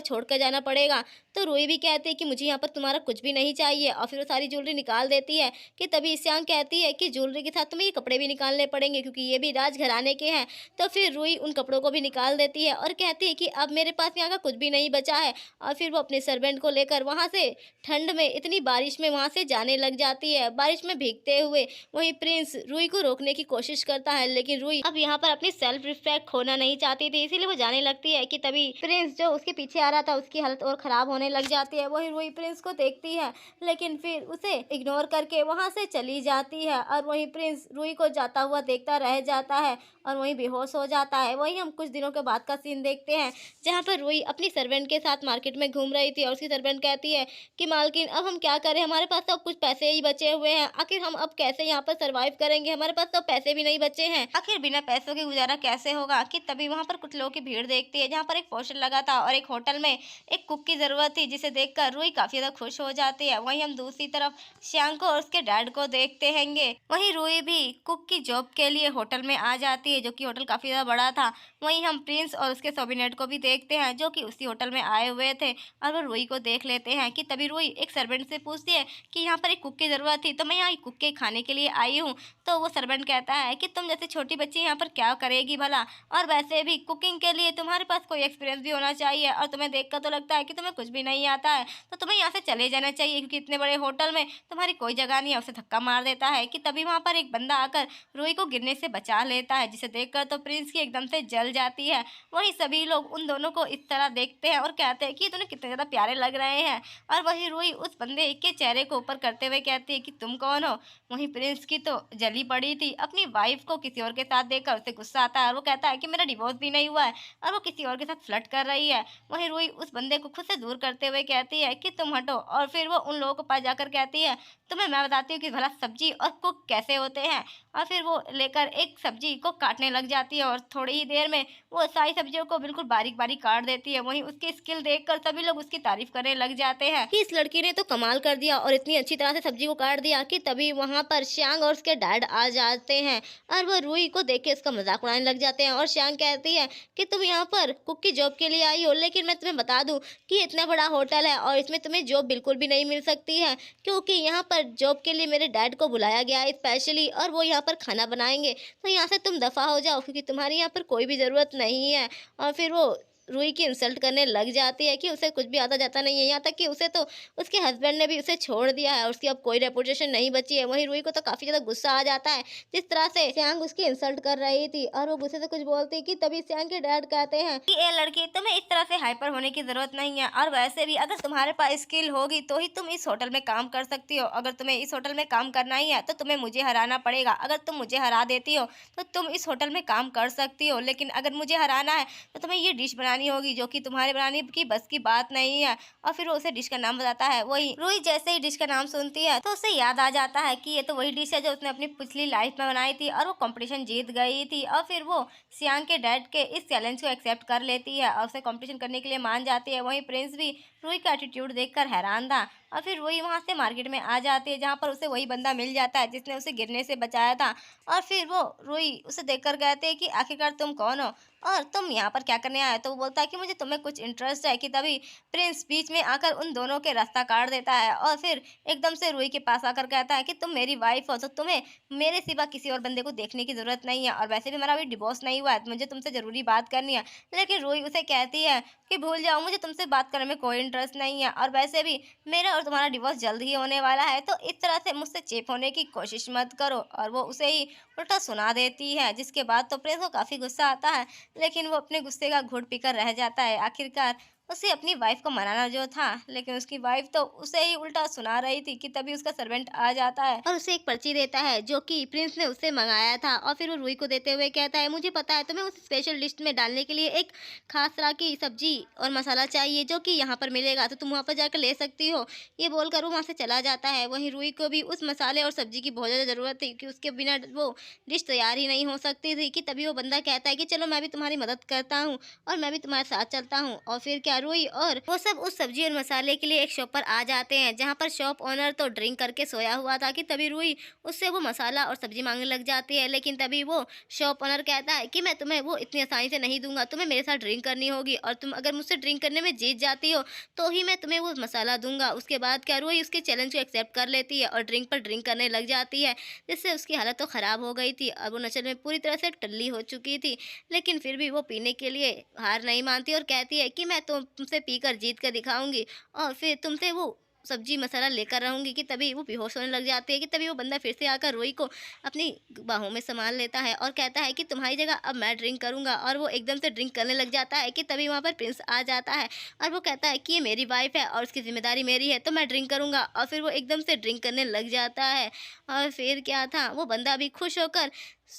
[SPEAKER 1] छोड़ कर जाना पड़ेगा। तो रूही भी कहती है कि मुझे यहाँ पर तुम्हारा कुछ भी नहीं चाहिए और फिर वो सारी ज्वेलरी निकाल देती है। कि तभी श्याम कहती है कि ज्वेलरी के साथ तुम्हें ये कपड़े भी निकालने पड़ेंगे, क्योंकि ये भी राजघराने के हैं। तो फिर रूही उन कपड़ों को भी निकाल देती है और कहती है कि अब मेरे पास यहाँ का कुछ भी नहीं बचा है और फिर वो अपने सर्वेंट को लेकर वहाँ से ठंड में, इतनी बारिश में वहाँ से जाने लग जाती है, बारिश में भीगते हुए। वहीं प्रिंस रूही को रोकने की कोशिश करता है, लेकिन रूही अब यहाँ पर अपनी सेल्फ रिस्पेक्ट खोना नहीं चाहती थी, इसीलिए वो जाने लगती है। कि तभी प्रिंस जो उसके पीछे आ रहा था उसकी हालत और खराब होने लग जाती है। वहीं रूही प्रिंस को देखती है, लेकिन फिर उसे इग्नोर करके वहाँ से चली जाती है और वहीं प्रिंस रूही को जाता हुआ देखता रह जाता है और वहीं बेहोश हो जाता है। वहीं हम कुछ दिनों के बाद का सीन देखते हैं, जहाँ पर रूही अपनी सर्वेंट के साथ मार्केट में घूम रही थी और उसकी सर्वेंट कहती है कि मालकिन अब हम क्या करें, हमारे पास तो कुछ पैसे ही बचे हुए हैं, आखिर हम अब कैसे यहाँ पर सरवाइव करेंगे, हमारे पास तो पैसे भी नहीं बचे हैं, आखिर बिना पैसों के गुजारा कैसे होगा। कि तभी वहाँ पर कुछ लोगों की भीड़ देखती है, जहाँ पर एक पोस्टर लगा था और एक होटल में एक कुक की जरूरत थी, जिसे देखकर रूही काफी ज्यादा खुश हो जाती है। वहीं हम दूसरी तरफ श्याम को और उसके डैड को देखते हैंगे। वहीं रूही भी कुक की जॉब के लिए होटल में आ जाती है, जो कि होटल काफी ज्यादा बड़ा था। वहीं हम प्रिंस और उसके सोबिनेट को भी देखते हैं, जो कि उसी होटल में आए हुए थे और वो रूही को देख लेते हैं। कि तभी रूही एक सर्वेंट से पूछती है कि यहाँ पर एक कुक की जरूरत थी, तो मैं यहाँ कुक के खाने के लिए आई हूँ। तो वो सर्वेंट कहता है कि तुम जैसे छोटी बच्ची यहाँ पर क्या करेगी भला, और वैसे भी कुकिंग के लिए तुम्हारे पास कोई एक्सपीरियंस भी होना चाहिए और तुम्हें देखकर तो लगता है कि तुम्हें कुछ भी नहीं आता है, तो तुम्हें यहाँ से चले जाना चाहिए, क्योंकि इतने बड़े होटल में तुम्हारी कोई जगह नहीं है। उसे धक्का मार देता है। कि तभी वहाँ पर एक बंदा आकर रूही को गिरने से बचा लेता है, जिसे देखकर तो प्रिंस की एकदम से जल जाती है। वहीं सभी लोग उन दोनों को इस तरह देखते हैं और कहते हैं कि ये दोनों कितने ज़्यादा प्यारे लग रहे हैं। और वहीं रूही उस बंदे के चेहरे को ऊपर करते हुए कहती है कि तुम कौन हो। वहीं प्रिंस की तो जली पड़ी थी, अपनी वाइफ को किसी और के साथ देखकर उसे गुस्सा आता है और वो कहता है कि मेरा डिवोर्स भी नहीं हुआ है और वो किसी और के साथ फ्लर्ट कर रही है। वहीं रूही उस बंदे को खुद से दूर करते हुए कहती है कि तुम हटो, और फिर वो उन लोगों के पास जाकर कहती है तुम्हें मैं बताती हूँ कि भला सब्जी और कुक कैसे होते हैं। और फिर वो लेकर एक सब्जी को काटने लग जाती है और थोड़ी ही देर में वो सारी सब्जियों को बिल्कुल बारीक बारीक काट देती है। वहीं उसकी स्किल देखकर सभी लोग उसकी तारीफ करने लग जाते हैं कि इस लड़की ने तो कमाल कर दिया और इतनी अच्छी तरह से सब्जी को काट दिया। कि तभी वहां पर श्यांग और उसके डैड आ जाते हैं और वो रूही को देख के उसका मजाक उड़ाने लग जाते हैं। और श्यांग कहती है कि तुम यहाँ पर कुक की जॉब के लिए आई हो, लेकिन मैं तुम्हें बता दूं कि ये इतना बड़ा होटल है और इसमें तुम्हें जॉब बिल्कुल भी नहीं मिल सकती है, क्योंकि यहाँ पर जॉब के लिए मेरे डैड को बुलाया गया है स्पेशली और वो यहाँ पर खाना बनाएंगे। तो यहाँ से तुम दफ़ा हो जाओ, क्योंकि तुम्हारी यहाँ पर कोई भी ज़रूरत नहीं है। और फिर वो रूही की इंसल्ट करने लग जाती है कि उसे कुछ भी आता जाता नहीं है, यहाँ तक कि उसे तो उसके हस्बैंड ने भी उसे छोड़ दिया है और उसकी अब कोई रेपुटेशन नहीं बची है। वहीं रूही को तो काफ़ी ज़्यादा गुस्सा आ जाता है जिस तरह से श्यांग उसकी इंसल्ट कर रही थी और वो गुस्से से कुछ बोलती। कि तभी श्यांग के डैड कहते हैं कि ए लड़की, तुम्हें इस तरह से हाइपर होने की जरूरत नहीं है, और वैसे भी अगर तुम्हारे पास स्किल होगी तो ही तुम इस होटल में काम कर सकती हो। अगर तुम्हें इस होटल में काम करना ही है तो तुम्हें मुझे हराना पड़ेगा। अगर तुम मुझे हरा देती हो तो तुम इस होटल में काम कर सकती हो, लेकिन अगर मुझे हराना है तो तुम्हें ये डिश बनानी होगी, जो कि तुम्हारे बनाने की बस की बात नहीं है। और फिर वो उसे डिश का नाम बताता है। वही रूही जैसे ही डिश का नाम सुनती है तो उसे याद आ जाता है कि ये तो वही डिश है जो उसने अपनी पिछली लाइफ में बनाई थी और वो कंपटीशन जीत गई थी। और फिर वो सियांग के डैड के इस चैलेंज को एक्सेप्ट कर लेती है और उसे कंपटीशन करने के लिए मान जाती है। वहीं प्रिंस भी रूही का एटीट्यूड देखकर हैरान था। और फिर रूही वहाँ से मार्केट में आ जाती है, जहाँ पर उसे वही बंदा मिल जाता है जिसने उसे गिरने से बचाया था। और फिर वो रूही उसे देखकर कहते हैं कि आखिरकार तुम कौन हो और तुम यहाँ पर क्या करने आए हो? तो वो बोलता है कि मुझे तुम्हें कुछ इंटरेस्ट है। कि तभी प्रिंस बीच में आकर उन दोनों के रास्ता काट देता है और फिर एकदम से रूही के पास आकर कहता है कि तुम मेरी वाइफ हो, तो तुम्हें मेरे सिवा किसी और बंदे को देखने की ज़रूरत नहीं है, और वैसे भी हमारा अभी डिवोर्स नहीं हुआ है, तो मुझे तुमसे ज़रूरी बात करनी है। लेकिन रूही उसे कहती है कि भूल जाओ, मुझे तुमसे बात करने में कोई इंटरेस्ट नहीं है, और वैसे भी मेरा और तुम्हारा डिवोर्स जल्द ही होने वाला है, तो इस तरह से मुझसे चेप होने की कोशिश मत करो। और वो उसे ही उल्टा सुना देती है, जिसके बाद तो प्रिंस को काफ़ी गुस्सा आता है, लेकिन वो अपने गुस्से का घूंट पीकर रह जाता है। आखिरकार उसे अपनी वाइफ को मनाना जो था, लेकिन उसकी वाइफ तो उसे ही उल्टा सुना रही थी। कि तभी उसका सर्वेंट आ जाता है और उसे एक पर्ची देता है जो कि प्रिंस ने उससे मंगाया था, और फिर वो रूही को देते हुए कहता है, मुझे पता है तुम्हें उस स्पेशल लिस्ट में डालने के लिए एक खास तरह की सब्जी और मसाला चाहिए जो कि यहाँ पर मिलेगा, तो तुम वहाँ पर जाकर ले सकती हो। ये बोलकर वो वहाँ से चला जाता है। वहीं रूही को भी उस मसाले और सब्जी की बहुत ज़्यादा ज़रूरत थी, कि उसके बिना वो डिश तैयार ही नहीं हो सकती थी। कि तभी वो बंदा कहता है कि चलो मैं भी तुम्हारी मदद करता हूँ और मैं भी तुम्हारे साथ चलता हूँ। और फिर क्या, रूही और वो सब उस सब्जी और मसाले के लिए एक शॉप पर आ जाते हैं, जहाँ पर शॉप ओनर तो ड्रिंक करके सोया हुआ था। कि तभी रूही उससे वो मसाला और सब्जी मांगने लग जाती है, लेकिन तभी वो शॉप ओनर कहता है कि मैं तुम्हें वो इतनी आसानी से नहीं दूंगा, तुम्हें मेरे साथ ड्रिंक करनी होगी, और तुम अगर मुझसे ड्रिंक करने में जीत जाती हो तो ही मैं तुम्हें वो मसाला दूंगा। उसके बाद क्या, रूही उसके चैलेंज को एक्सेप्ट कर लेती है और ड्रिंक पर ड्रिंक करने लग जाती है, जिससे उसकी हालत तो ख़राब हो गई थी और वो नशे में पूरी तरह से टल्ली हो चुकी थी। लेकिन फिर भी वो पीने के लिए हार नहीं मानती और कहती है कि मैं तो तुमसे पीकर जीत कर दिखाऊंगी, और फिर तुमसे वो सब्जी मसाला लेकर रहूंगी। कि तभी वो बेहोश होने लग जाती है। कि तभी वो बंदा फिर से आकर रूही को अपनी बाहों में संभाल लेता है और कहता है कि तुम्हारी जगह अब मैं ड्रिंक करूंगा, और वो एकदम से ड्रिंक करने लग जाता है। कि तभी वहाँ पर प्रिंस आ जाता है और वो कहता है कि ये मेरी वाइफ है और उसकी जिम्मेदारी मेरी है, तो मैं ड्रिंक करूंगा, और फिर वो एकदम से ड्रिंक करने लग जाता है। और फिर क्या था, वो बंदा भी खुश होकर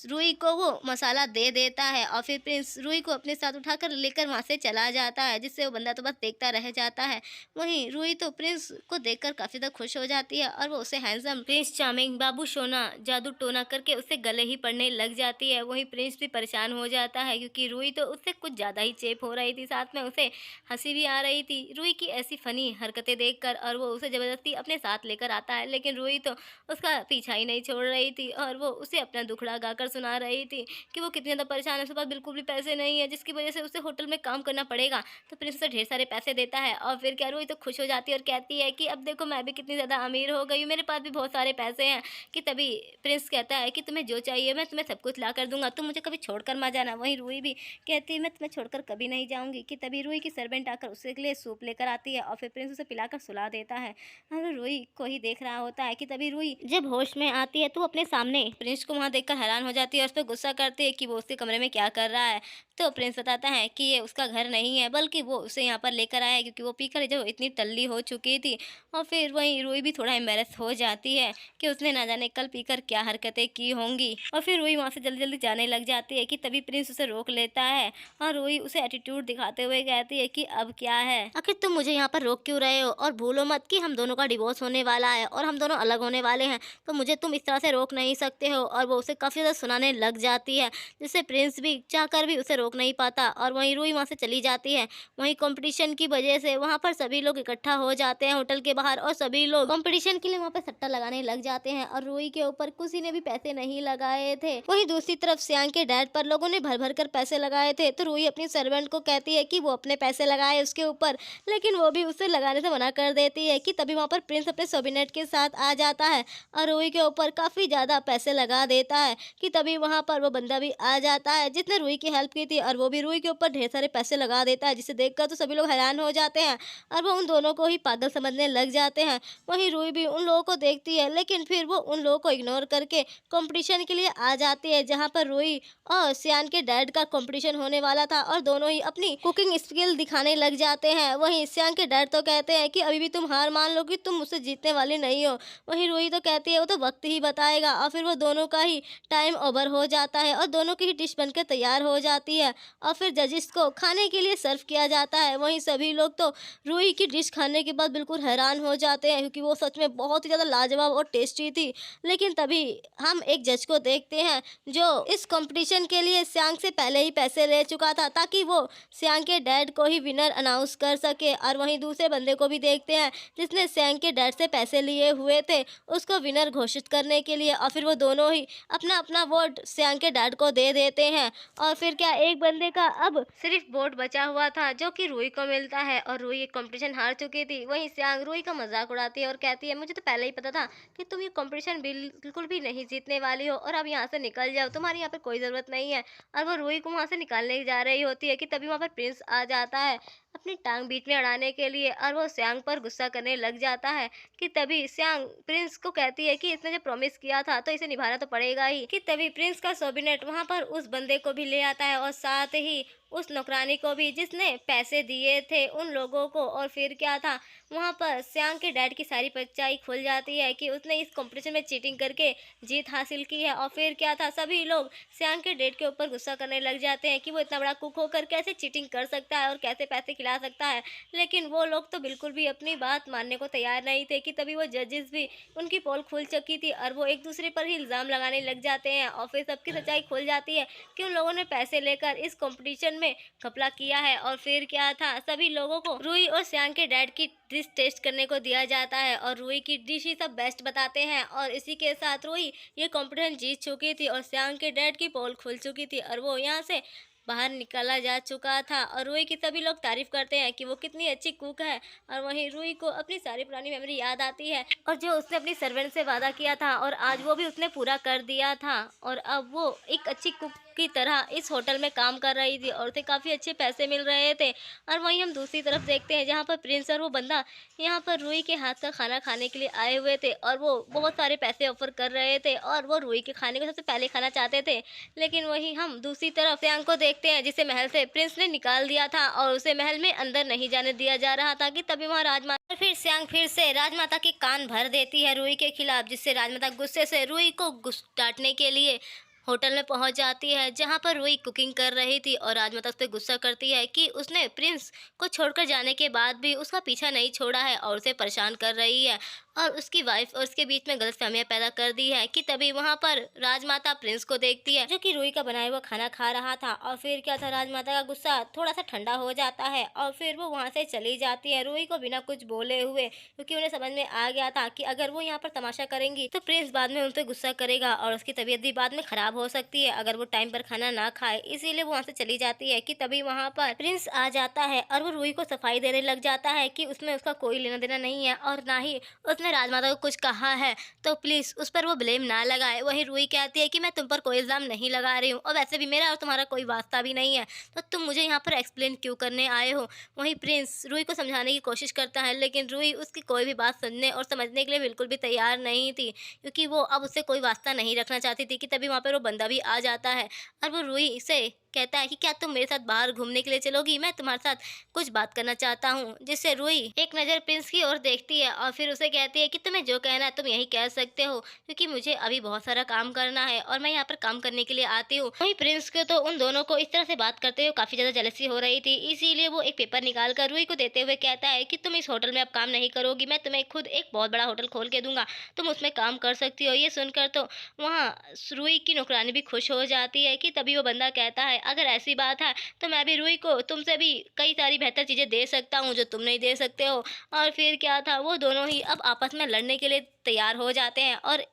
[SPEAKER 1] रूही को वो मसाला दे देता है, और फिर प्रिंस रूही को अपने साथ उठाकर लेकर वहाँ से चला जाता है, जिससे वो बंदा तो बस देखता रह जाता है। वहीं रूही तो प्रिंस को देखकर काफ़ी ज़्यादा खुश हो जाती है और वो उसे हैंडसम, प्रिंस चार्मिंग, बाबू सोना, जादू टोना करके उसे गले ही पड़ने लग जाती है। वहीं प्रिंस भी परेशान हो जाता है, क्योंकि रूही तो उससे कुछ ज़्यादा ही चेप हो रही थी, साथ में उसे हंसी भी आ रही थी रूही की ऐसी फ़नी हरकतें देखकर, और वो उसे ज़बरदस्ती अपने साथ लेकर आता है। लेकिन रूही तो उसका पीछा ही नहीं छोड़ रही थी, और वो उसे अपना दुखड़ा गाकर सुना रही थी कि वो कितनी ज़्यादा परेशान है, उसके पास बिल्कुल भी पैसे नहीं है, जिसकी वजह से उसे होटल में काम करना पड़ेगा। तो प्रिंस उसे ढेर सारे पैसे देता है, और फिर क्या, रूही तो खुश हो जाती है और कहती है कि अब देखो मैं भी कितनी ज़्यादा अमीर हो गई हूँ, मेरे पास भी बहुत सारे पैसे हैं। कि तभी प्रिंस कहता है कि तुम्हें जो चाहिए मैं तुम्हें सब कुछ ला कर दूंगा, तुम मुझे कभी छोड़कर मत जाना। वहीं रूही भी कहती है मैं तुम्हें छोड़कर कभी नहीं जाऊंगी। कि तभी रूही की सर्वेंट आकर उसके लिए सूप लेकर आती है, और फिर प्रिंस उसे पिलाकर सुला देता है, और रूही को ही देख रहा होता है। कि तभी रूही जब होश में आती है तो वो अपने सामने प्रिंस को वहां देखकर हैरान हो जाती है और उस पर गुस्सा करती है कि वो उसके कमरे में क्या कर रहा है। तो प्रिंस बताता है कि ये उसका घर नहीं है, बल्कि वो उसे यहाँ पर लेकर आया है, क्योंकि वो पीकर जो इतनी टल्ली हो चुकी थी। और फिर वहीं रूही भी थोड़ा एम्बेरस हो जाती है कि उसने ना जाने कल पीकर क्या हरकतें की होंगी, और फिर रूही वहाँ से जल्दी जल्दी जाने लग जाती है। कि तभी प्रिंस उसे रोक लेता है, और रूही उसे एटीट्यूड दिखाते हुए कहती है कि अब क्या है, आखिर तुम मुझे यहाँ पर रोक क्यों रहे हो, और भूलो मत कि हम दोनों का डिवोर्स होने वाला है और हम दोनों अलग होने वाले हैं, तो मुझे तुम इस तरह से रोक नहीं सकते हो। और वो उसे काफ़ी ज़्यादा सुनाने लग जाती है, जिससे प्रिंस भी चाहकर भी उसे रोक नहीं पाता, और वहीं रूही वहाँ से चली जाती है। वहीं कंपटीशन की वजह से वहाँ पर सभी लोग इकट्ठा हो जाते हैं होटल के बाहर, और सभी लोग कंपटीशन के लिए वहाँ पर सट्टा लगाने लग जाते हैं, और रूही के ऊपर किसी ने भी पैसे नहीं लगाए थे। वहीं दूसरी तरफ सियांग के डैड पर लोगों ने भर भर कर पैसे लगाए थे, तो रूही अपनी सर्वेंट को कहती है कि वो अपने पैसे लगाए उसके ऊपर, लेकिन वो भी उसे लगाने से मना कर देती है। कि तभी वहाँ पर प्रिंस अपने सोबिनेट के साथ आ जाता है और रूही के ऊपर काफ़ी ज़्यादा पैसे लगा देता है। कि तभी वहाँ पर वो बंदा भी आ जाता है जिसने रूही की हेल्प की थी, और वो भी रूही के ऊपर ढेर सारे पैसे लगा देता है, जिसे देखकर तो सभी लोग हैरान हो जाते हैं और वो उन दोनों को ही पागल समझने लग जाते हैं। वहीं रूही भी उन लोगों को देखती है, लेकिन फिर वो उन लोगों को इग्नोर करके कंपटीशन के लिए आ जाती है, जहाँ पर रूही और सियान के डैड का कंपटीशन होने वाला था, और दोनों ही अपनी कुकिंग स्किल दिखाने लग जाते हैं। वहीं सियान के डैड तो कहते हैं कि अभी भी तुम हार मान लो कि तुम मुझसे जीतने वाली नहीं हो। वहीं रूही तो कहती है वो तो वक्त ही बताएगा, और फिर वो दोनों का ही टाइम टाइम ओवर हो जाता है और दोनों की ही डिश बनकर तैयार हो जाती है और फिर जजिस को खाने के लिए सर्व किया जाता है। वहीं सभी लोग तो रूही की डिश खाने के बाद बिल्कुल हैरान हो जाते हैं क्योंकि वो सच में बहुत ही ज़्यादा लाजवाब और टेस्टी थी। लेकिन तभी हम एक जज को देखते हैं जो इस कंपटीशन के लिए श्यांग से पहले ही पैसे ले चुका था ताकि वो श्यांग के डैड को ही विनर अनाउंस कर सके। और वहीं दूसरे बंदे को भी देखते हैं जिसने श्यांग के डैड से पैसे लिए हुए थे उसको विनर घोषित करने के लिए, और फिर वो दोनों ही अपना अपना वोट श्यांग के डैड को दे देते हैं। और फिर क्या एक बंदे का अब सिर्फ वोट बचा हुआ था जो कि रूही को मिलता है और रूही कंपटीशन हार चुकी थी। वहीं श्यांग रूही का मजाक उड़ाती है और कहती है मुझे तो पहले ही पता था कि तुम ये कंपटीशन बिल्कुल भी नहीं जीतने वाली हो और अब यहाँ से निकल जाओ, तुम्हारी यहाँ पे कोई ज़रूरत नहीं है। और वो रूही को वहाँ से निकालने जा रही होती है कि तभी वहाँ पर प्रिंस आ जाता है अपनी टांग बीच में अड़ाने के लिए और वो श्यांग पर गुस्सा करने लग जाता है कि तभी श्यांग प्रिंस को कहती है कि इसने जो प्रॉमिस किया था तो इसे निभाना तो पड़ेगा ही। कि तभी प्रिंस का सोबिनेट वहाँ पर उस बंदे को भी ले आता है और साथ ही उस नौकरानी को भी जिसने पैसे दिए थे उन लोगों को। और फिर क्या था वहाँ पर श्यांग के डैड की सारी सच्चाई खुल जाती है कि उसने इस कंपटीशन में चीटिंग करके जीत हासिल की है। और फिर क्या था सभी लोग श्यांग के डैड के ऊपर गुस्सा करने लग जाते हैं कि वो इतना बड़ा कुक होकर कैसे चीटिंग कर सकता है और कैसे पैसे खिला सकता है। लेकिन वो लोग तो बिल्कुल भी अपनी बात मानने को तैयार नहीं थे कि तभी वो जजेस भी उनकी पोल खुल चुकी थी और वो एक दूसरे पर ही इल्ज़ाम लगाने लग जाते हैं। और फिर सबकी सच्चाई खुल जाती है कि उन लोगों ने पैसे लेकर इस कंपटीशन में घपला किया है। और फिर क्या था सभी लोगों को रूही और श्यांग के डैड की डिश टेस्ट करने को दिया जाता है और रूही की डिश ही सब बेस्ट बताते हैं। और इसी के साथ रूही ये कंपटीशन जीत चुकी थी और श्यांग के डैड की पोल खुल चुकी थी और वो यहाँ से बाहर निकाला जा चुका था। और रूही की सभी लोग तारीफ करते हैं कि वो कितनी अच्छी कुक है। और वहीं रूही को अपनी सारी पुरानी मेमोरी याद आती है और जो उसने अपनी सर्वेंट से वादा किया था और आज वो भी उसने पूरा कर दिया था और अब वो एक अच्छी कुक की तरह इस होटल में काम कर रही थी और उसे काफ़ी अच्छे पैसे मिल रहे थे। और वहीं हम दूसरी तरफ देखते हैं जहाँ पर प्रिंस और वो बंदा यहाँ पर रूही के हाथ का खाना खाने के लिए आए हुए थे और वो बहुत सारे पैसे ऑफर कर रहे थे और वो रूही के खाने को सबसे पहले खाना चाहते थे। लेकिन वहीं हम दूसरी तरफ श्यांग को देखते हैं जिसे महल से प्रिंस ने निकाल दिया था और उसे महल में अंदर नहीं जाने दिया जा रहा था। कि तभी वहाँ राजमाता फिर श्यांग फिर से राजमाता के कान भर देती है रूही के खिलाफ, जिससे राजमाता गुस्से से रूही को डांटने के लिए होटल में पहुंच जाती है जहां पर रूही कुकिंग कर रही थी। और राजमाता उस पर गुस्सा करती है कि उसने प्रिंस को छोड़कर जाने के बाद भी उसका पीछा नहीं छोड़ा है और उसे परेशान कर रही है और उसकी वाइफ और उसके बीच में गलतफहमियां पैदा कर दी है। कि तभी वहां पर राजमाता प्रिंस को देखती है जो कि रूही का बनाया हुआ खाना खा रहा था। और फिर क्या था राजमाता का गुस्सा थोड़ा सा ठंडा हो जाता है और फिर वो वहां से चली जाती है रूही को बिना कुछ बोले हुए, क्योंकि उन्हें समझ में आ गया था कि अगर वो यहाँ पर तमाशा करेंगी तो प्रिंस बाद में उन पर गुस्सा करेगा और उसकी तबीयत भी बाद में खराब हो सकती है अगर वो टाइम पर खाना ना खाए। इसीलिए वो वहाँ से चली जाती है। कि तभी वहाँ पर प्रिंस आ जाता है और वो रूही को सफाई देने लग जाता है कि उसमें उसका कोई लेना देना नहीं है और ना ही उसने राजमाता को कुछ कहा है, तो प्लीज उस पर वो ब्लेम ना लगाए। वहीं रूही कहती है कि मैं तुम पर कोई इल्जाम नहीं लगा रही हूँ और वैसे भी मेरा और तुम्हारा कोई वास्ता भी नहीं है, तो तुम मुझे यहाँ पर एक्सप्लेन क्यों करने आए हो। वहीं प्रिंस रूही को समझाने की कोशिश करता है लेकिन रूही उसकी कोई भी बात सुनने और समझने के लिए बिल्कुल भी तैयार नहीं थी, क्योंकि वो अब उससे कोई वास्ता नहीं रखना चाहती थी। कि तभी वहाँ पर वो बंदा भी आ जाता है और वो रूही से कहता है कि क्या तुम मेरे साथ बाहर घूमने के लिए चलोगी, मैं तुम्हारे साथ कुछ बात करना चाहता हूँ। जिससे रूही एक नज़र प्रिंस की ओर देखती है और फिर उसे कहती है कि तुम्हें जो कहना है तुम यही कह सकते हो, क्योंकि मुझे अभी बहुत सारा काम करना है और मैं यहाँ पर काम करने के लिए आती हूँ। वहीं प्रिंस को तो उन दोनों को इस तरह से बात करते हुए काफ़ी ज़्यादा जेलसी हो रही थी, इसीलिए वो एक पेपर निकाल कर रूही को देते हुए कहता है कि तुम इस होटल में अब काम नहीं करोगी, मैं तुम्हें खुद एक बहुत बड़ा होटल खोल के दूंगा, तुम उसमें काम कर सकती हो। ये सुनकर तो वहाँ रूही की नौकरानी भी खुश हो जाती है। कि तभी वो बंदा कहता है अगर ऐसी बात है तो मैं भी रूही को तुमसे भी कई सारी बेहतर चीज़ें दे सकता हूँ जो तुम नहीं दे सकते हो। और फिर क्या था वो दोनों ही अब आपस में लड़ने के लिए तैयार हो जाते हैं और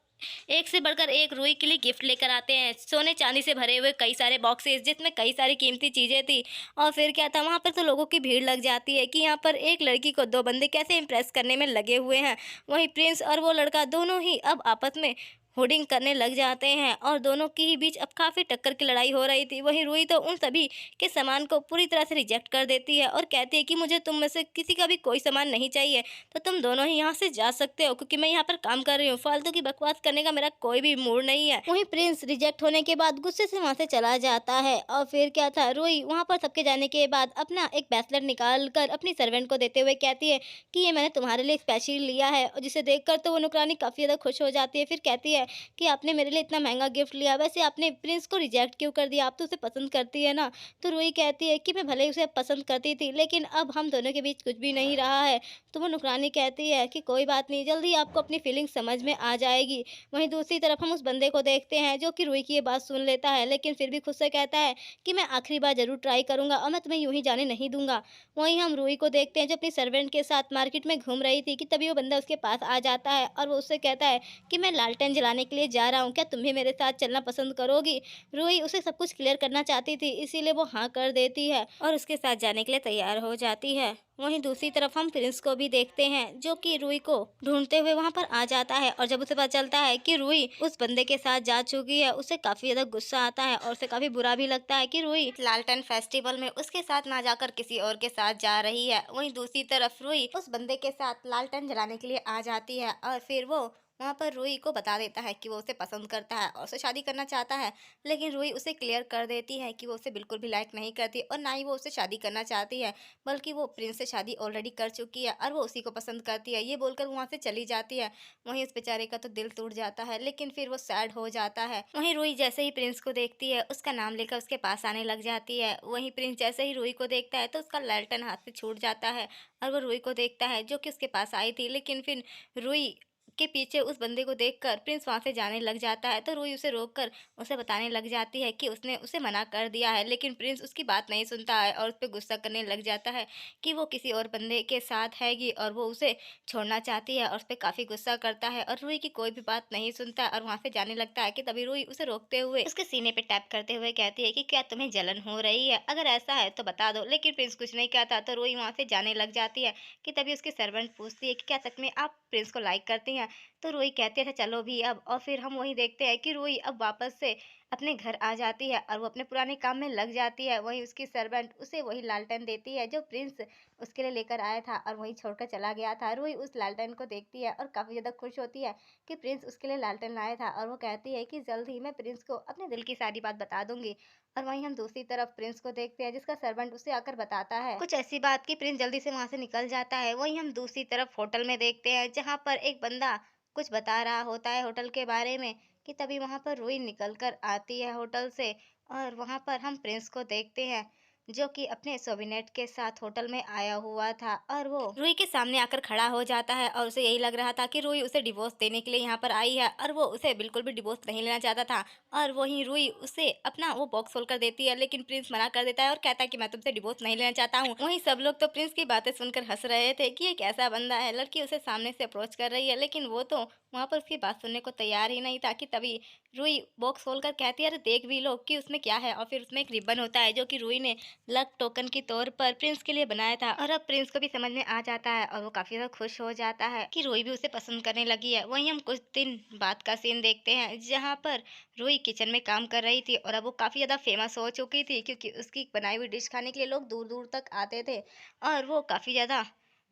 [SPEAKER 1] एक से बढ़कर एक रूही के लिए गिफ्ट लेकर आते हैं, सोने चांदी से भरे हुए कई सारे बॉक्सेस जिसमें कई सारी कीमती चीज़ें थी। और फिर क्या था वहाँ पर तो लोगों की भीड़ लग जाती है कि यहाँ पर एक लड़की को दो बंदे कैसे इम्प्रेस करने में लगे हुए हैं। वहीं प्रिंस और वो लड़का दोनों ही अब आपस में होर्डिंग करने लग जाते हैं और दोनों के ही बीच अब काफ़ी टक्कर की लड़ाई हो रही थी। वहीं रूही तो उन सभी के सामान को पूरी तरह से रिजेक्ट कर देती है और कहती है कि मुझे तुम में से किसी का भी कोई सामान नहीं चाहिए, तो तुम दोनों ही यहाँ से जा सकते हो, क्योंकि मैं यहाँ पर काम कर रही हूँ, फालतू की बकवास करने का मेरा कोई भी मूड नहीं है। वहीं प्रिंस रिजेक्ट होने के बाद गुस्से से वहाँ से चला जाता है। और फिर क्या था रूही वहाँ पर सबके जाने के बाद अपना एक ब्रेसलेट निकाल कर अपनी सर्वेंट को देते हुए कहती है कि ये मैंने तुम्हारे लिए स्पेशल लिया है, और जिसे देखकर तो वो नौकरानी काफ़ी ज़्यादा खुश हो जाती है। फिर कहती है है कि आपने मेरे लिए इतना महँगा गिफ्ट लिया, वैसे आपने प्रिंस को रिजेक्ट क्यों कर दिया? आप तो उसे पसंद करती है ना? तो रूही कहती है कि मैं भले ही उसे पसंद करती थी, लेकिन अब हम दोनों के बीच कुछ भी नहीं रहा है। तो वो नुकरानी कहती है कि कोई बात नहीं, जल्द ही आपको अपनी फीलिंग्स समझ में आ जाएगी। वहीं दूसरी तरफ हम उस बंदे को देखते हैं जो कि रूही की ये बात सुन लेता है, लेकिन फिर भी खुद से कहता है कि मैं आखिरी बार ज़रूर ट्राई करूँगा और मैं तुम्हें यूँ ही जाने नहीं दूँगा। वहीं हम रूही को देखते हैं जो अपनी सर्वेंट के साथ मार्केट में घूम रही थी कि तभी वो बंदा उसके पास आ जाता है और वो उससे कहता है कि मैं लालटेन जलाने के लिए जा रहा हूँ, क्या तुम भी मेरे साथ चलना पसंद करोगी? रूही उसे सब कुछ क्लियर करना चाहती थी, इसीलिए वो हाँ कर देती है और उसके साथ जाने के लिए तैयार हो जाती है। वहीं दूसरी तरफ हम प्रिंस को भी देखते हैं जो कि रूही को ढूंढते हुए वहां पर आ जाता है और जब उसे पता चलता है कि रूही उस बंदे के साथ जा चुकी है, उसे काफी ज्यादा गुस्सा आता है और उसे काफी बुरा भी लगता है कि रूही लालटेन फेस्टिवल में उसके साथ ना जाकर किसी और के साथ जा रही है। वहीं दूसरी तरफ रूही उस बंदे के साथ लालटेन जलाने के लिए आ जाती है और फिर वो वहां पर रूही को बता देता है कि वो उसे पसंद करता है और उसे शादी करना चाहता है, लेकिन रूही उसे क्लियर कर देती है कि वो उसे बिल्कुल भी लाइक नहीं करती और ना ही वो उसे शादी करना चाहती है, बल्कि वो प्रिंस से शादी ऑलरेडी कर चुकी है और वो उसी को पसंद करती है। ये बोलकर वहाँ से चली जाती है। वहीं उस बेचारे का तो दिल टूट जाता है, लेकिन फिर वो सैड हो जाता है। वहीं रूही जैसे ही प्रिंस को देखती है, उसका नाम लेकर उसके पास आने लग जाती है। वहीं प्रिंस जैसे ही रूही को देखता है तो उसका लालटेन हाथ से छूट जाता है और वो रूही को देखता है जो कि उसके पास आई थी, लेकिन फिर रूही के पीछे उस बंदे को देखकर प्रिंस वहां से जाने लग जाता है। तो रूही उसे रोककर उसे बताने लग जाती है कि उसने उसे मना कर दिया है, लेकिन प्रिंस उसकी बात नहीं सुनता है और उस पर गुस्सा करने लग जाता है कि वो किसी और बंदे के साथ हैगी और वो उसे छोड़ना चाहती है और उस पर काफी गुस्सा करता है और रूही की कोई भी बात नहीं सुनता और वहां से जाने लगता है कि तभी रूही उसे रोकते हुए उसके सीने पे टैप करते हुए कहती है कि क्या तुम्हें जलन हो रही है? अगर ऐसा है तो बता दो। लेकिन प्रिंस कुछ नहीं कहता तो रूही वहां से जाने लग जाती है कि तभी उसकी सर्वेंट पूछती है कि क्या सच में आप प्रिंस को लाइक करती हैं? तो रूही कहती है "अच्छा, चलो भी अब", और फिर हम वही देखते हैं कि रूही अब वापस से अपने घर आ जाती है और वो अपने पुराने काम में लग जाती है। वहीं उसकी सर्वेंट उसे वही लालटेन देती है जो प्रिंस उसके लिए लेकर आया था और वहीं छोड़कर चला गया था। रूही उस लालटेन को देखती है और काफी ज्यादा खुश होती है कि प्रिंस उसके लिए लालटेन लाया था और वो कहती है कि जल्द ही मैं प्रिंस को अपने दिल की सारी बात बता दूंगी। और वहीं हम दूसरी तरफ प्रिंस को देखते हैं जिसका सर्वेंट उसे आकर बताता है कुछ ऐसी बात कि प्रिंस जल्दी से वहां से निकल जाता है। वहीं हम दूसरी तरफ होटल में देखते हैं जहां पर एक बंदा कुछ बता रहा होता है होटल के बारे में कि तभी वहां पर रूही निकल कर आती है होटल से और वहां पर हम प्रिंस को देखते हैं जो कि अपने सोबिनेट के साथ होटल में आया हुआ था और वो रूही के सामने आकर खड़ा हो जाता है और उसे यही लग रहा था कि रूही उसे डिवोर्स देने के लिए यहाँ पर आई है और वो उसे बिल्कुल भी डिवोर्स नहीं लेना चाहता था। और वहीं रूही उसे अपना वो बॉक्स खोल कर देती है, लेकिन प्रिंस मना कर देता है और कहता है कि मैं तुमसे डिवोर्स नहीं लेना चाहता हूँ। वहीं सब लोग तो प्रिंस की बातें सुनकर हंस रहे थे कि ये कैसा बंदा है, लड़की उसे सामने से अप्रोच कर रही है लेकिन वो तो वहां पर उसकी बात सुनने को तैयार ही नहीं था कि तभी रूही बॉक्स खोलकर कहती है अरे देख भी लो कि उसमें क्या है। और फिर उसमें एक रिबन होता है जो कि रूही ने लक टोकन के तौर पर प्रिंस के लिए बनाया था और अब प्रिंस को भी समझ में आ जाता है और वो काफी ज्यादा खुश हो जाता है कि रूही भी उसे पसंद करने लगी है। वहीं हम कुछ दिन बाद का सीन देखते हैं जहाँ पर रूही किचन में काम कर रही थी और अब वो काफी ज्यादा फेमस हो चुकी थी क्योंकि उसकी बनाई हुई डिश खाने के लिए लोग दूर दूर तक आते थे और वो काफी ज्यादा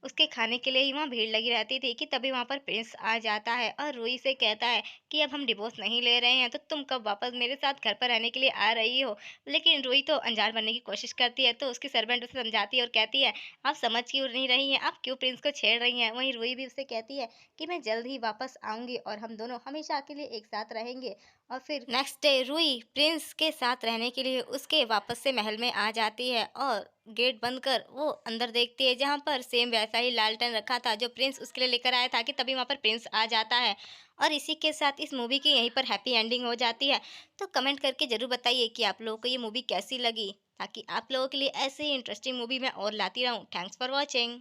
[SPEAKER 1] उसके खाने के लिए ही वहाँ भीड़ लगी रहती थी कि तभी वहाँ पर प्रिंस आ जाता है और रूही से कहता है कि अब हम डिवोर्स नहीं ले रहे हैं तो तुम कब वापस मेरे साथ घर पर रहने के लिए आ रही हो। लेकिन रूही तो अनजान बनने की कोशिश करती है तो उसकी सर्वेंट उसे समझाती है और कहती है आप समझ क्यों नहीं रही हैं, आप क्यों प्रिंस को छेड़ रही हैं। वहीं रूही भी उससे कहती है कि मैं जल्द ही वापस आऊंगी और हम दोनों हमेशा के लिए एक साथ रहेंगे। और फिर नेक्स्ट डे रूही प्रिंस के साथ रहने के लिए उसके वापस से महल में आ जाती है और गेट बंद कर वो अंदर देखती है जहाँ पर सेम वैसा ही लालटेन रखा था जो प्रिंस उसके लिए लेकर आया था कि तभी वहाँ पर प्रिंस आ जाता है। और इसी के साथ इस मूवी की यहीं पर हैप्पी एंडिंग हो जाती है। तो कमेंट करके जरूर बताइए कि आप लोगों को ये मूवी कैसी लगी, ताकि आप लोगों के लिए ऐसे ही इंटरेस्टिंग मूवी मैं और लाती रहूँ। Thanks for watching.